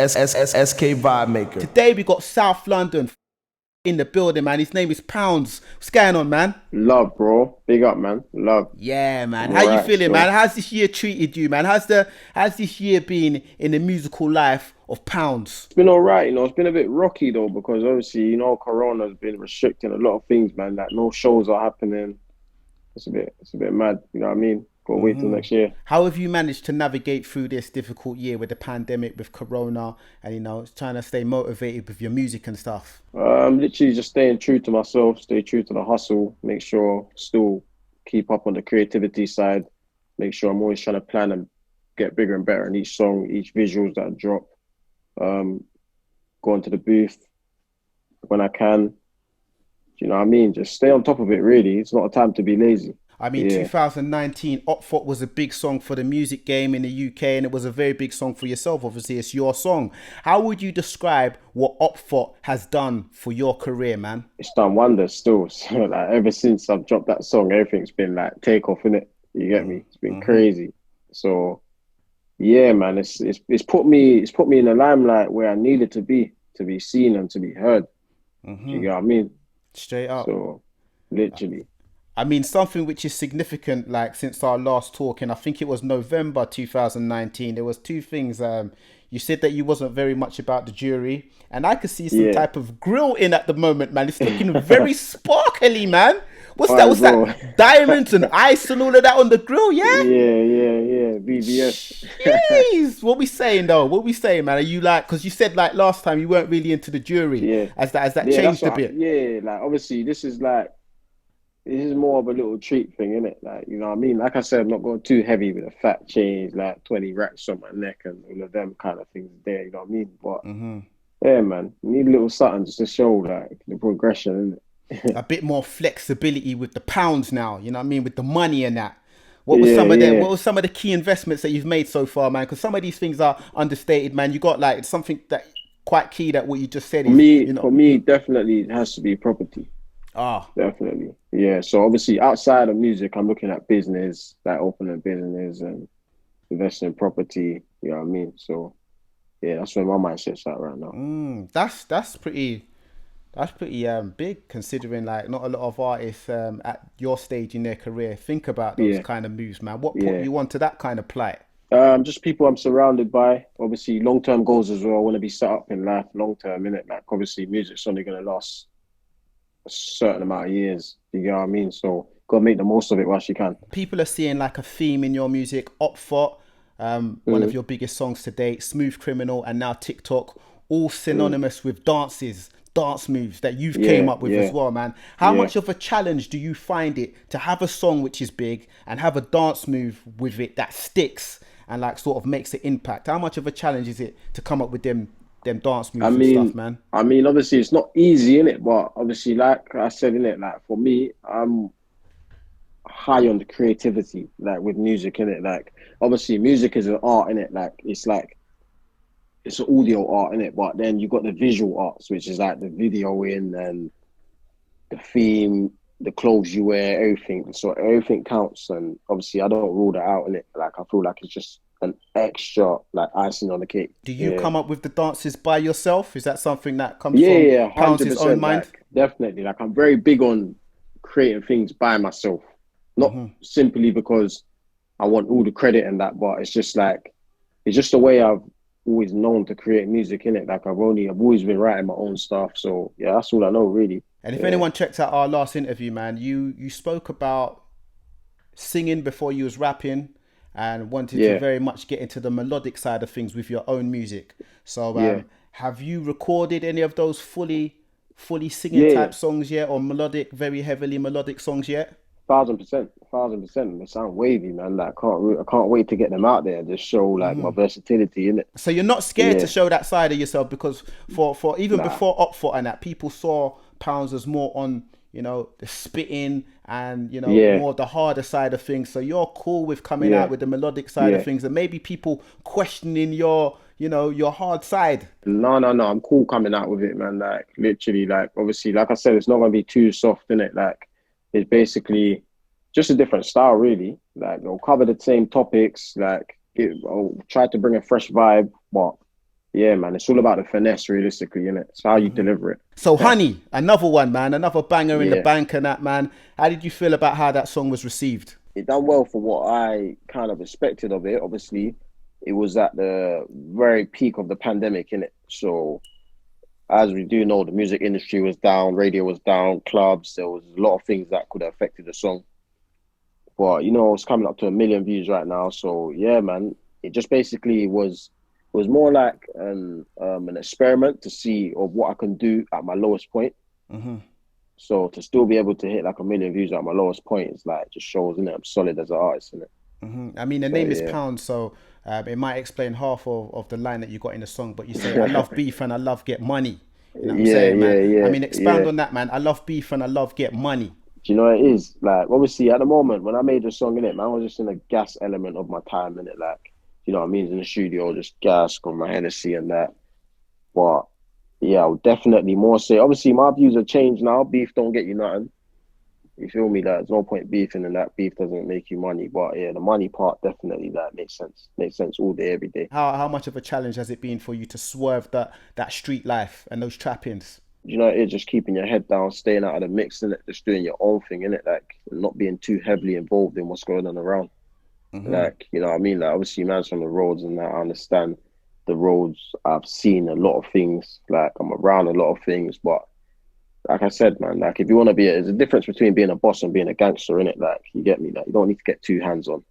SK Vibemaker. Today we got South London in the building, man. His name is Poundz. What's going on, man? Love, bro. Big up, man. Love. Yeah, man. I'm How you alright feeling, man? still. How's this year treated you, man? How's this year been in the musical life of Poundz? It's been all right, It's been a bit rocky though, because obviously, Corona's been restricting a lot of things, man. Like no shows are happening. It's a bit mad. You know what I mean? Gotta wait till next year. How have you managed to navigate through this difficult year with the pandemic, with Corona, and trying to stay motivated with your music and stuff? Literally just staying true to myself, stay true to the hustle, make sure still keep up on the creativity side, make sure I'm always trying to plan and get bigger and better in each song, each visuals that I drop. Go into the booth when I can. You know what I mean? Just stay on top of it, really. It's not a time to be lazy. I mean, Yeah. 2019, Opp Thot was a big song for the music game in the UK, and it was a very big song for yourself. Obviously, it's your song. How would you describe what Opp Thot has done for your career, man? It's done wonders still. So, like, ever since I've dropped that song, everything's been like take off in it. You get me? It's been crazy. So yeah, man, it's put me in the limelight where I needed to be seen and to be heard. Do you get what I mean? Straight up. So literally. I mean, something which is significant, like since our last talk, and I think it was November 2019, there was two things. You said that you wasn't very much about the jury, and I could see some type of grill in at the moment, man. It's looking very sparkly, man. What's that? What's bro. that? Diamonds and ice and all of that on the grill, yeah? Yeah. BBS. Jeez, what we saying though? What we saying, man? Are you like? Because you said like last time you weren't really into the jury. Yeah. Has that Yeah, changed a bit? like obviously this is more of a little treat thing, innit? Like, you know what I mean? Like I said, I'm not going too heavy with a fat chains, like 20 racks on my neck and all of them kind of things there, you know what I mean? But yeah, man, you need a little something just to show like the progression, innit? A bit more flexibility with the pounds now, you know what I mean, with the money and that. What was some of the key investments that you've made so far, man? Because some of these things are understated, man. You got like something that quite key that what you just said is, For me, definitely it has to be property. Ah, Definitely. Yeah. So obviously outside of music, I'm looking at business, like opening a business and investing in property, you know what I mean? So yeah, that's where my mindset's at right now. that's pretty big, considering like not a lot of artists at your stage in their career think about those Yeah. kind of moves, man. What put Yeah. you onto that kind of plight? Just people I'm surrounded by. Obviously, long-term goals as well. I want to be set up in life long-term, innit? Like, obviously, music's only going to last a certain amount of years. You get what I mean? So, got to make the most of it whilst you can. People are seeing like a theme in your music. Opp Thot, one of your biggest songs to date, Smooth Criminal, and now Tik Tok, all synonymous with dance moves that you've came up with as well, man. How much of a challenge do you find it to have a song which is big and have a dance move with it that sticks and like sort of makes an impact? How much of a challenge is it to come up with them dance moves and stuff, man? I mean, obviously, it's not easy, innit? But obviously, like I said, innit? Like, for me, I'm high on the creativity, like, with music, innit? Like, obviously, music is an art, innit? It's an audio art, innit? But then you got the visual arts, which is like the video in and the theme, the clothes you wear, everything. So everything counts. And obviously, I don't rule that out, innit? Like, I feel like it's just an extra, like, icing on the cake. Do you come up with the dances by yourself? Is that something that comes from Yeah, Pounds' own 100%. mind? Like, definitely. Like, I'm very big on creating things by myself. Not simply because I want all the credit and that, but it's just the way I've always known to create music, innit? Like, I've always been writing my own stuff. So yeah, that's all I know, really. And if anyone checks out our last interview, man, you spoke about singing before you was rapping and wanted to very much get into the melodic side of things with your own music. So have you recorded any of those fully singing type songs yet, or melodic, very heavily melodic songs yet? 1,000%. They sound wavy, man. Like, I can't wait to get them out there. Just show like my versatility, innit? So you're not scared to show that side of yourself, because for even before Opp Thot and that, people saw Pounds as more on, the spitting and, more the harder side of things. So you're cool with coming out with the melodic side of things, and maybe people questioning your hard side. No. I'm cool coming out with it, man. Like, literally, like, obviously, like I said, it's not going to be too soft, innit? Like, it's basically just a different style, really. Like, it'll cover the same topics. Like, I'll try to bring a fresh vibe, but Yeah, man, it's all about the finesse, realistically, innit? It's how you deliver it. So Like, Honey, another one, man, another banger in the yeah, bank and that, man. How did you feel about how that song was received? it done well for what I kind of expected of it. Obviously, it was at the very peak of the pandemic, innit? So, as we do know, the music industry was down, radio was down, clubs, there was a lot of things that could have affected the song. But you know, it's coming up to 1 million views right now. So yeah, man, it just basically was more like an experiment to see of what I can do at my lowest point. So to still be able to hit like 1 million views at my lowest point is like just shows, innit? I'm solid as an artist, innit? I mean, the So name is yeah, Pound, so it might explain half of the line that you got in the song. But you say, "I love beef and I love get money." You know what I'm yeah, saying, man? yeah, I yeah, mean, expand yeah. on that, man. I love beef and I love get money. Do you know what it is? Like obviously at the moment when I made the song in it, man, I was just in a gas element of my time in it. Like, you know what I mean? In the studio, just gas on my Hennessy and that. But yeah, I would definitely more say obviously my views have changed now. Beef don't get you nothing. You feel me? That there's no point beefing and that beef doesn't make you money. But yeah, the money part definitely that makes sense. Makes sense all day, every day. How much of a challenge has it been for you to swerve that street life and those trappings? You know, it's just keeping your head down, staying out of the mix in it, just doing your own thing in it, like not being too heavily involved in what's going on around. Like, you know what I mean? Like obviously man's from the roads and that I understand the roads. I've seen a lot of things, like I'm around a lot of things, but like I said, man, like if you want to be, there's a difference between being a boss and being a gangster, in it. Like you get me, like you don't need to get too hands on.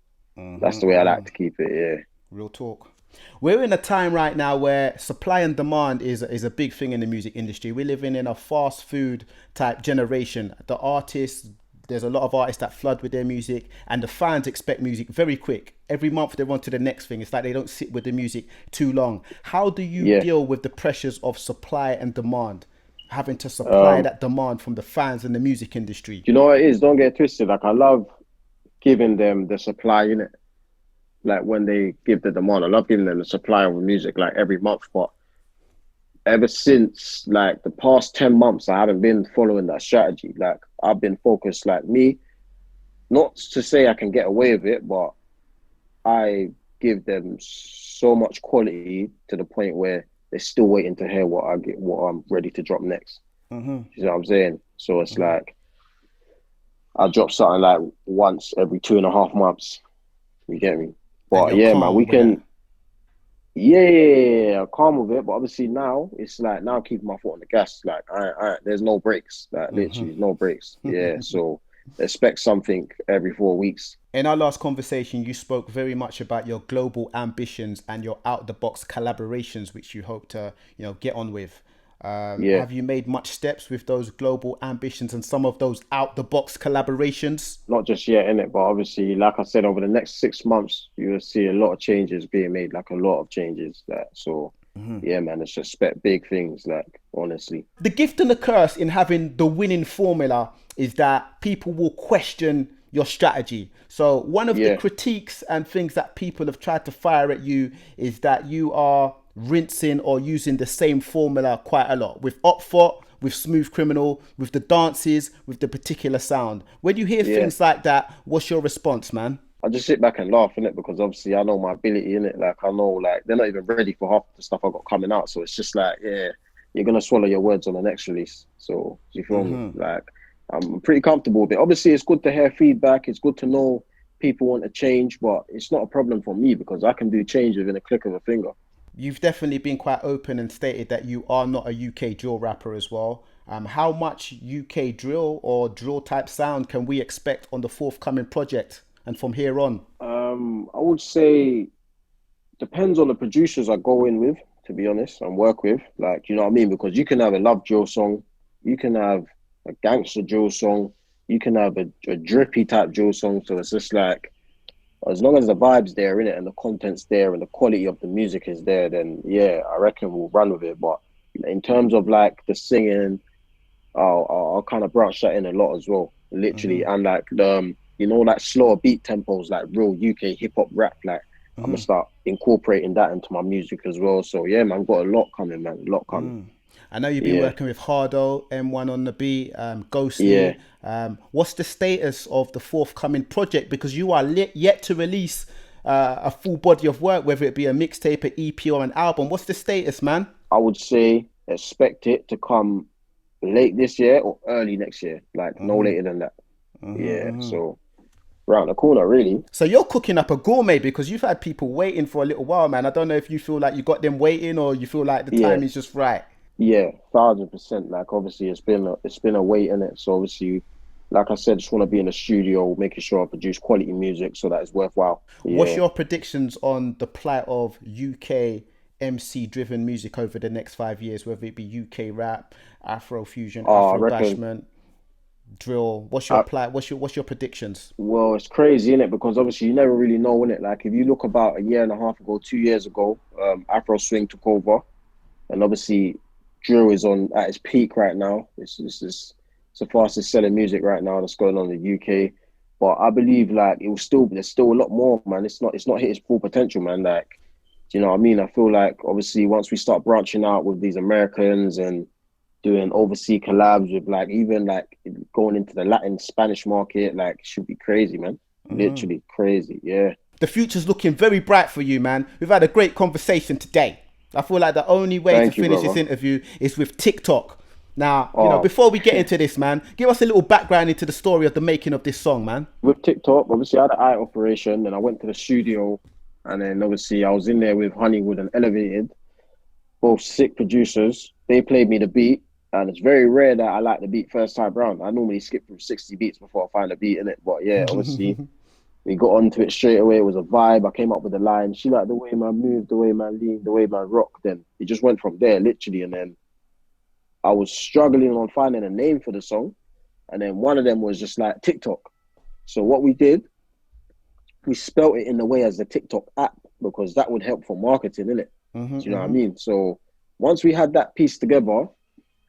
That's the way I like to keep it. Yeah, Real talk. We're in a time right now where supply and demand is a big thing in the music industry. We're living in a fast food type generation. The artists, there's a lot of artists that flood with their music, and the fans expect music very quick. Every month they want to the next thing. It's like they don't sit with the music too long. How do you yeah. deal with the pressures of supply and demand? Having to supply that demand from the fans and the music industry. You know what it is? Don't get it twisted. Like I love giving them the supply in it. Like when they give the demand, I love giving them the supply of music like every month. But ever since like the past 10 months, I haven't been following that strategy. Like I've been focused, like me. Not to say I can get away with it, but I give them so much quality to the point where they're still waiting to hear what I'm ready to drop next. You know what I'm saying? So it's like I drop something like once every 2.5 months. You get me? And But you're yeah, man, we calm with that. can. Yeah, calm with it. But obviously now it's like now keeping my foot on the gas. Like there's no breaks. Like literally no breaks. Yeah. So expect something every 4 weeks. In our last conversation, you spoke very much about your global ambitions and your out the box collaborations, which you hope to, get on with. Yeah. Have you made much steps with those global ambitions and some of those out the box collaborations? Not just yet in it, but obviously, like I said, over the next 6 months, you will see a lot of changes being made. Like a lot of changes. Like so. Yeah, man, it's just expect big things. Like honestly. The gift and the curse in having the winning formula is that people will question your strategy. So one of the Yeah. critiques and things that people have tried to fire at you is that you are rinsing or using the same formula quite a lot with Opp Thot, with Smooth Criminal, with the dances, with the particular sound. When you hear Yeah. things like that, what's your response, man? I just sit back and laugh in it because obviously I know my ability in it. Like I know like they're not even ready for half the stuff I got coming out. So it's just like, yeah, you're gonna swallow your words on the next release. So do you feel me? Like I'm pretty comfortable with it. Obviously it's good to hear feedback, it's good to know people want to change, but it's not a problem for me because I can do change within a click of a finger. You've definitely been quite open and stated that you are not a UK drill rapper as well. How much UK drill or drill type sound can we expect on the forthcoming project and from here on? I would say depends on the producers I go in with, to be honest, and work with. Like, you know what I mean? Because you can have a love drill song, you can have a gangster drill song, you can have a drippy type drill song. So it's just like, as long as the vibe's there in it and the content's there and the quality of the music is there, then yeah, I reckon we'll run with it. But in terms of like the singing, I'll kind of branch that in a lot as well, literally. And like like slower beat tempos, like real UK hip hop rap, like I'm gonna start incorporating that into my music as well. So yeah, man, got a lot coming, man, a lot coming. I know you've been Yeah, working with Hardo, M1 on the beat, yeah. Ghostly. What's the status of the forthcoming project? Because you are yet to release a full body of work, whether it be a mixtape, an EP, or an album. What's the status, man? I would say expect it to come late this year or early next year, like no later than that. So round the corner, really. So you're cooking up a gourmet because you've had people waiting for a little while, man. I don't know if you feel like you got them waiting or you feel like the time is just right. Yeah, 1,000%. Like obviously it's been a wait in it. So obviously, like I said, just want to be in the studio, making sure I produce quality music so that it's worthwhile. What's your predictions on the plight of UK MC driven music over the next 5 years, whether it be UK rap, Afro fusion, Afro bashment, drill? What's your plight? What's your predictions? Well, it's crazy, innit? Because obviously you never really know, innit? Like if you look about a year and a half ago, 2 years ago, Afro swing took over, and obviously drill is at its peak right now. It's the fastest selling music right now that's going on in the UK. But I believe like there's still a lot more, man. It's not hit its full potential, man. Like, do you know what I mean? I feel like obviously once we start branching out with these Americans and doing overseas collabs with like even like going into the Latin Spanish market, like should be crazy, man. Literally crazy, yeah. The future's looking very bright for you, man. We've had a great conversation today. I feel like the only way to finish this interview is with Tik Tok. Now, you know, before we get into this, man, give us a little background into the story of the making of this song, man. With Tik Tok, obviously I had an eye operation, and I went to the studio, and then obviously I was in there with Honeywood and Elevated, both sick producers. They played me the beat, and it's very rare that I like the beat first time round. I normally skip through 60 beats before I find a beat in it, but yeah, obviously we got onto it straight away. It was a vibe. I came up with the line. She liked the way man moved, the way man leaned, the way man rocked. Then it just went from there, literally. And then I was struggling on finding a name for the song. And then one of them was just like TikTok. So what we did, we spelt it in the way as the TikTok app, because that would help for marketing, innit? Do you know what I mean? So once we had that piece together,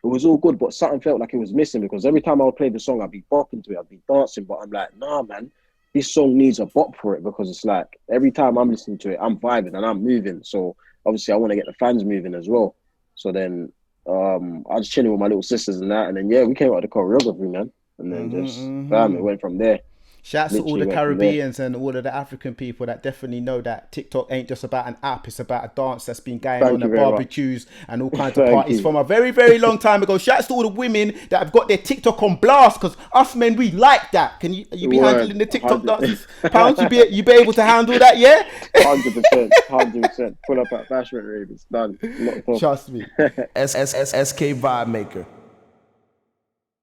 it was all good, but something felt like it was missing, because every time I would play the song, I'd be bopping to it, I'd be dancing, but I'm like, nah, man, this song needs a bop for it, because it's like every time I'm listening to it, I'm vibing and I'm moving. So obviously I want to get the fans moving as well. So then I was chilling with my little sisters and that, and then yeah, we came out with the choreography, man, and then just bam, it went from there. Shouts to all the Caribbeans and all of the African people that definitely know that TikTok ain't just about an app. It's about a dance that's been going on at barbecues and all kinds of parties from a very, very long time ago. Shouts to all the women that have got their TikTok on blast, because us men, we like that. Can you be handling the TikTok dances? Poundz, you be able to handle that, yeah? 100%. Pull up at Bashment Rave, it's done. Trust me. SK Vibemaker.